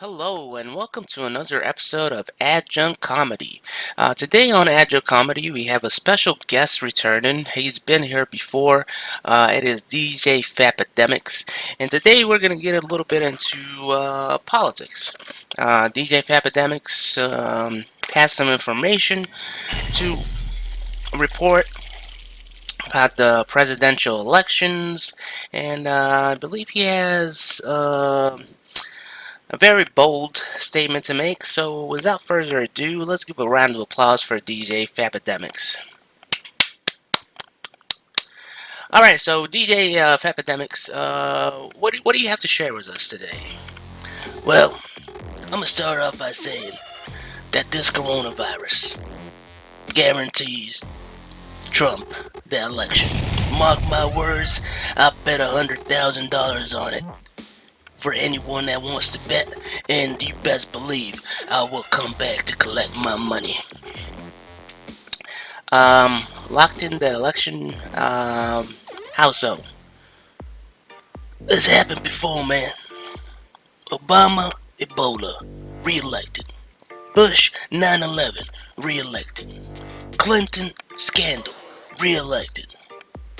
Hello and welcome to another episode of Adjunct Comedy. Today on Adjunct Comedy we have a special guest returning. He's been here before. It is DjFappademiks, and today we're going to get a little bit into politics. DjFappademiks has some information to report about the presidential elections, and I believe he has a very bold statement to make, so without further ado, let's give a round of applause for DjFappademiks. Alright, so DjFappademiks, what do you have to share with us today? Well, I'm gonna start off by saying that this coronavirus guarantees Trump the election. Mark my words, I bet $100,000 on it for anyone that wants to bet, and you best believe I will come back to collect my money. Locked in the election, how so? This happened before, man. Obama, Ebola, re-elected. Bush, 9/11, re-elected. Clinton, scandal, re-elected.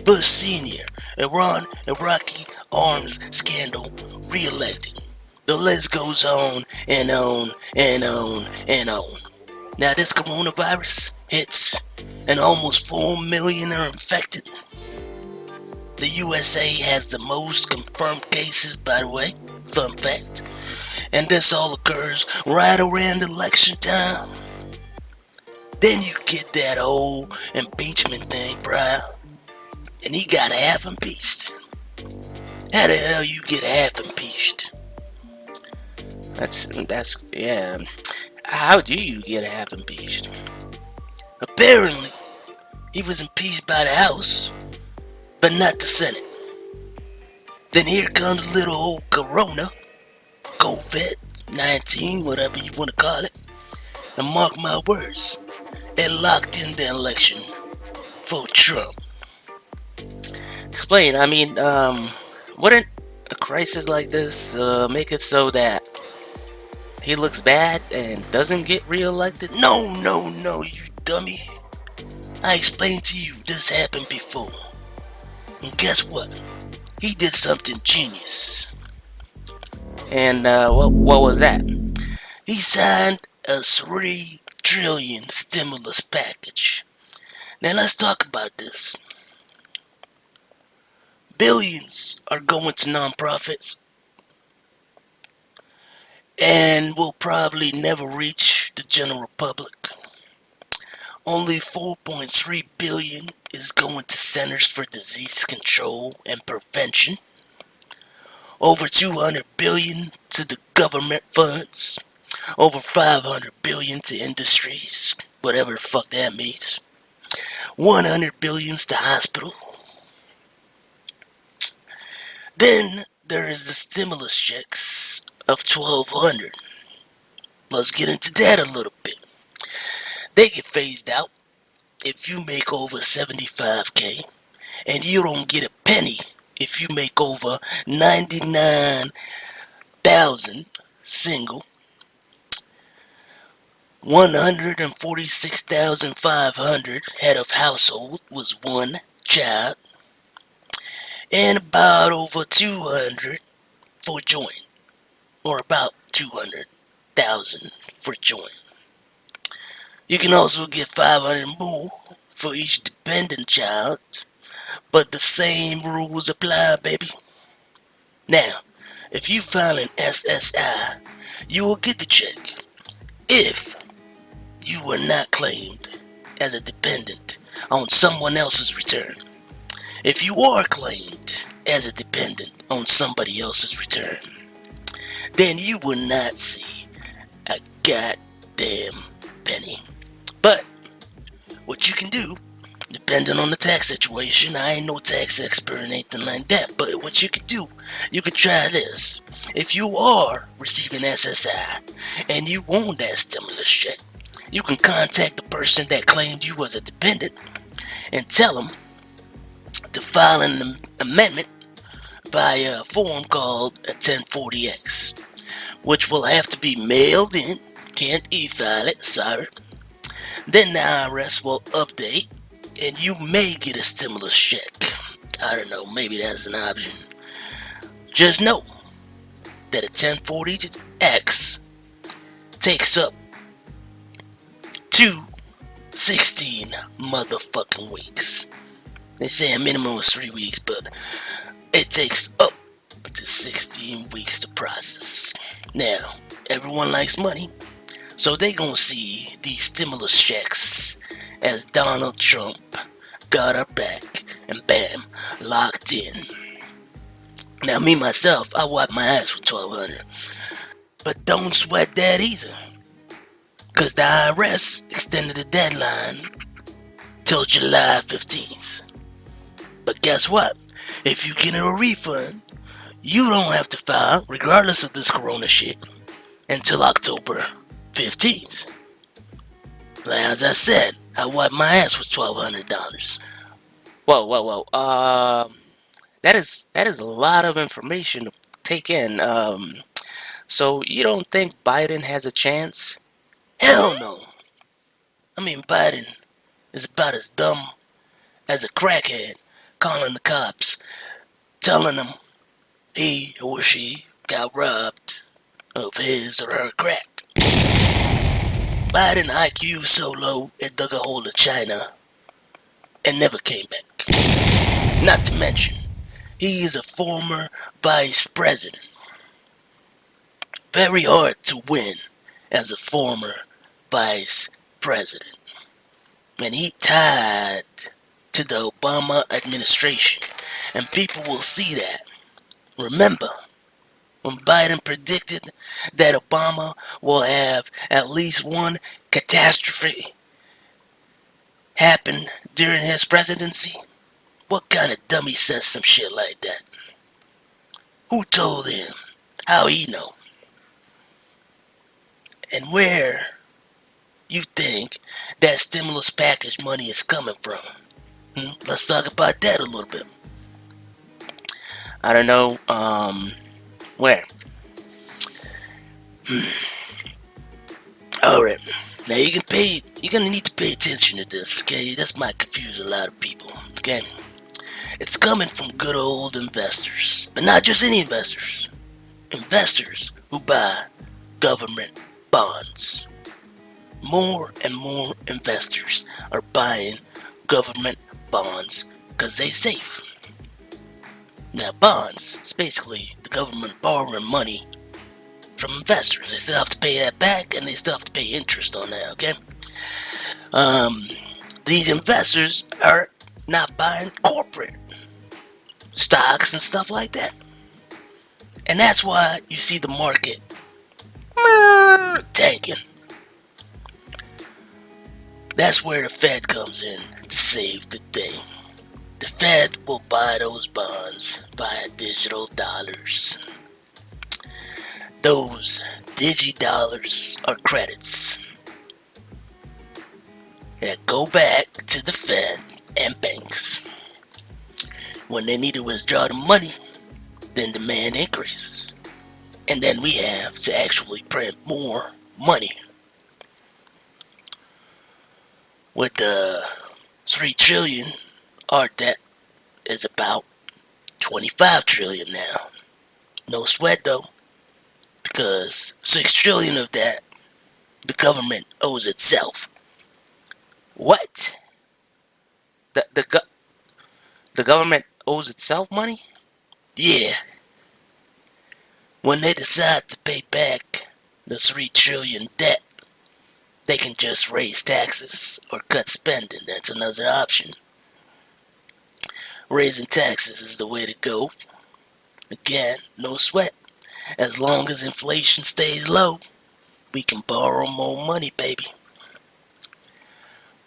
Bush Sr., Iran, Iraqi arms scandal, re-elected. The list goes on and on and on and on. Now this coronavirus hits and almost 4 million are infected. The USA has the most confirmed cases, by the way, fun fact. And this all occurs right around election time. Then you get that whole impeachment thing, bruh. And he got half impeached. How the hell you get half impeached? Yeah. How do you get half impeached? Apparently, he was impeached by the House, but not the Senate. Then here comes little old Corona, COVID-19, whatever you want to call it. And mark my words, it locked in the election for Trump. Explain. Wouldn't a crisis like this make it so that he looks bad and doesn't get reelected? No, you dummy. I explained to you this happened before. And guess what? He did something genius. And what was that? He signed a 3 trillion stimulus package. Now let's talk about this. Billions are going to nonprofits and will probably never reach the general public. Only 4.3 billion is going to Centers for Disease Control and Prevention. Over 200 billion to the government funds. Over 500 billion to industries, whatever the fuck that means. 100 billions to hospital. Then there is the stimulus checks of 1,200. Let's get into that a little bit. They get phased out if you make over 75K, and you don't get a penny if you make over 99,000 single. 146,500 head of household was one child, and about over 200 for joint, or about 200,000 for joint. You can also get 500 more for each dependent child, but the same rules apply, baby. Now, if you file an SSI, you will get the check if you were not claimed as a dependent on someone else's return. If you are claimed as a dependent on somebody else's return, then you will not see a goddamn penny. But what you can do, depending on the tax situation, I ain't no tax expert or anything like that, but what you can do, you can try this. If you are receiving SSI and you want that stimulus check, you can contact the person that claimed you as a dependent and tell them to file an amendment via a form called a 1040X, which will have to be mailed in. Can't e-file it, sorry. Then the IRS will update, and you may get a stimulus check. I don't know, maybe that's an option. Just know that a 1040X takes up to 16 motherfucking weeks. They say a minimum was 3 weeks, but it takes up to 16 weeks to process. Now, everyone likes money, so they gonna see these stimulus checks as Donald Trump got our back and bam, locked in. Now, me myself, I wipe my ass with 1200, but don't sweat that either, cause the IRS extended the deadline till July 15th. But guess what? If you get a refund, you don't have to file, regardless of this corona shit, until October 15th. Like as I said, I wiped my ass with $1,200. Whoa, whoa, whoa. That is a lot of information to take in. So you don't think Biden has a chance? Hell no. I mean, Biden is about as dumb as a crackhead calling the cops, telling them he or she got robbed of his or her crack. Biden IQ so low it dug a hole in China and never came back. Not to mention, he is a former vice president. Very hard to win as a former vice president. And he tied to the Obama administration. And people will see that. Remember, when Biden predicted that Obama will have at least one catastrophe happen during his presidency? What kind of dummy says some shit like that? Who told him? How he know? And where you think that stimulus package money is coming from? Let's talk about that a little bit. I don't know. Where? Alright, now you're gonna need to pay attention to this, okay? This might confuse a lot of people, okay? It's coming from good old investors, but not just any investors. Investors who buy government bonds. More and more investors are buying government bonds because they're safe. Now, bonds is basically the government borrowing money from investors. They still have to pay that back, and they still have to pay interest on that, okay? These investors are not buying corporate stocks and stuff like that. And that's why you see the market tanking. That's where the Fed comes in to save the day. The Fed will buy those bonds via digital dollars. Those digi-dollars are credits that go back to the Fed and banks. When they need to withdraw the money, then demand increases. And then we have to actually print more money. With the 3 trillion, our debt is about 25 trillion now. No sweat though, because 6 trillion of that the government owes itself. What? The government owes itself money? Yeah, when they decide to pay back the 3 trillion debt, they can just raise taxes or cut spending. That's another option. Raising taxes is the way to go. Again, no sweat. As long as inflation stays low, we can borrow more money, baby.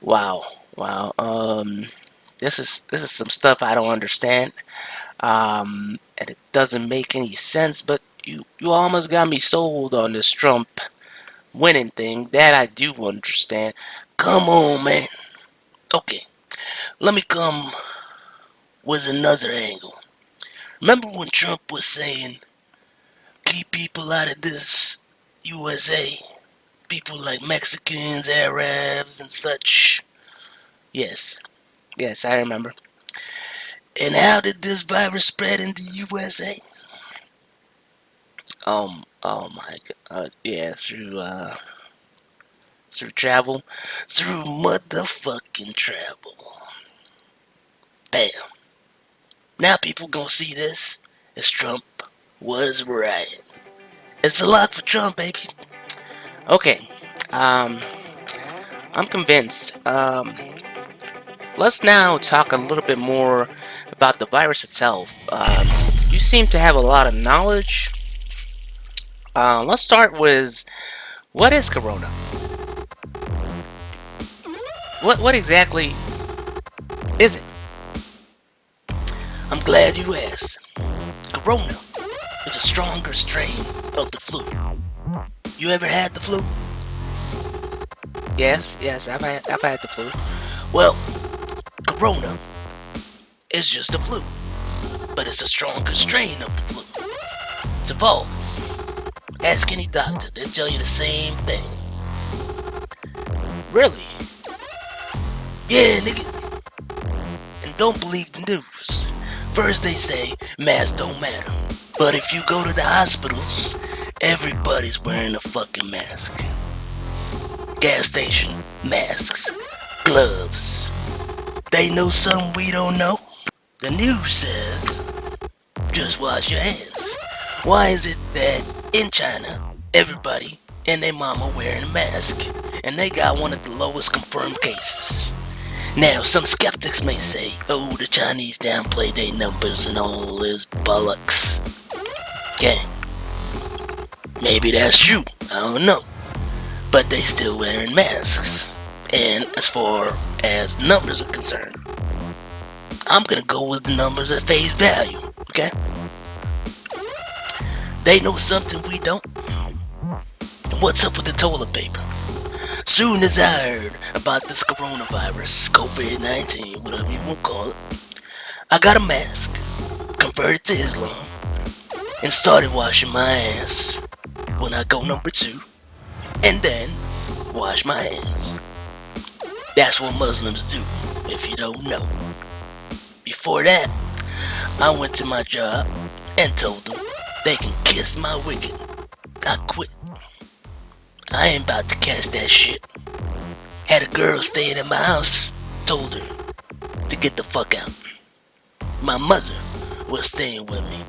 Wow, wow. This is some stuff I don't understand. And it doesn't make any sense. But you almost got me sold on this Trump winning thing. That I do understand. Come on, man. Okay, let me come with another angle. Remember when Trump was saying, keep people out of this USA, people like Mexicans, Arabs, and such. Yes, yes, I remember. And how did this virus spread in the USA? Oh my God, yeah, through travel. Through motherfucking travel. Bam. Now people gonna see this as Trump was right. It's a lock for Trump, baby. Okay, um, I'm convinced. Let's now talk a little bit more about the virus itself. You seem to have a lot of knowledge. Let's start with what is corona? What exactly is it? I'm glad you asked. Corona is a stronger strain of the flu. You ever had the flu? Yes, yes, I've had the flu. Well, Corona is just a flu, but it's a stronger strain of the flu. It's evolved. Ask any doctor, they'll tell you the same thing. Really? Yeah, nigga. And don't believe the news. First they say masks don't matter. But if you go to the hospitals, everybody's wearing a fucking mask. Gas station, masks, gloves. They know something we don't know. The news says, just wash your hands. Why is it that in China, everybody and their mama wearing a mask, and they got one of the lowest confirmed cases? Now, some skeptics may say, oh, the Chinese downplay their numbers and all this bollocks. Okay, maybe that's true, I don't know. But they still wearing masks. And as far as numbers are concerned, I'm gonna go with the numbers at face value, okay? They know something we don't. What's up with the toilet paper? Soon as I heard about this coronavirus, COVID-19, whatever you want to call it, I got a mask, converted to Islam, and started washing my ass when I go number 2, and then wash my hands. That's what Muslims do, if you don't know. Before that, I went to my job and told them they can kiss my wicket. I quit. I ain't about to catch that shit. Had a girl staying in my house, told her to get the fuck out. My mother was staying with me.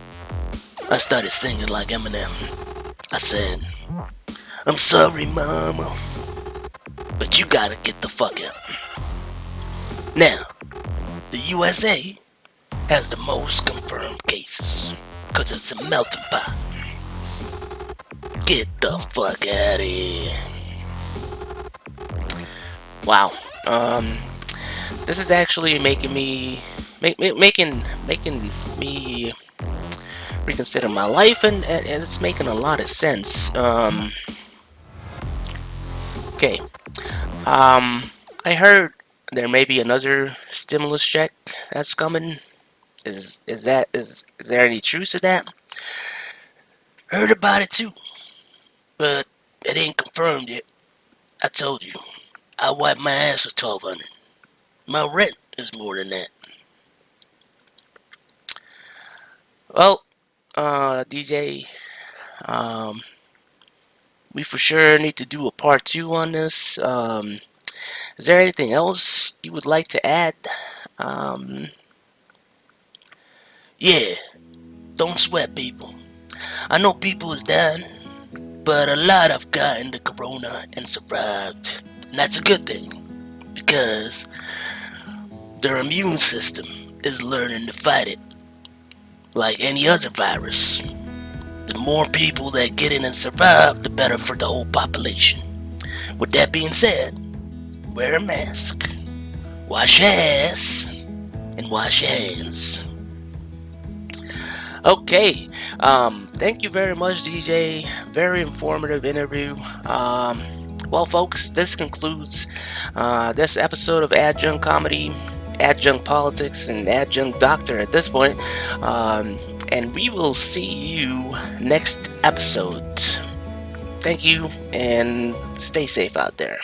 I started singing like Eminem. I said, I'm sorry, mama, but you gotta get the fuck out. Now, the USA has the most confirmed cases, cause it's a melting pot. Get the fuck out of here. Wow. This is actually making me making me reconsider my life, and it's making a lot of sense. Okay. I heard there may be another stimulus check that's coming. Is there any truth to that? Heard about it too, but it ain't confirmed yet. I told you, I wiped my ass for 1200. My rent is more than that. Well, DJ, um, we for sure need to do a part 2 on this. Is there anything else you would like to add? Um, Yeah, don't sweat people. I know people is dying, but a lot have gotten the corona and survived. And that's a good thing, because their immune system is learning to fight it like any other virus. The more people that get in and survive, the better for the whole population. With that being said, wear a mask, wash your ass, and wash your hands. okay. Thank you very much, DJ. Very informative interview. Well, folks, this concludes this episode of Adjunct Comedy, Adjunct Politics, and Adjunct Doctor at this point. And we will see you next episode. Thank you, and stay safe out there.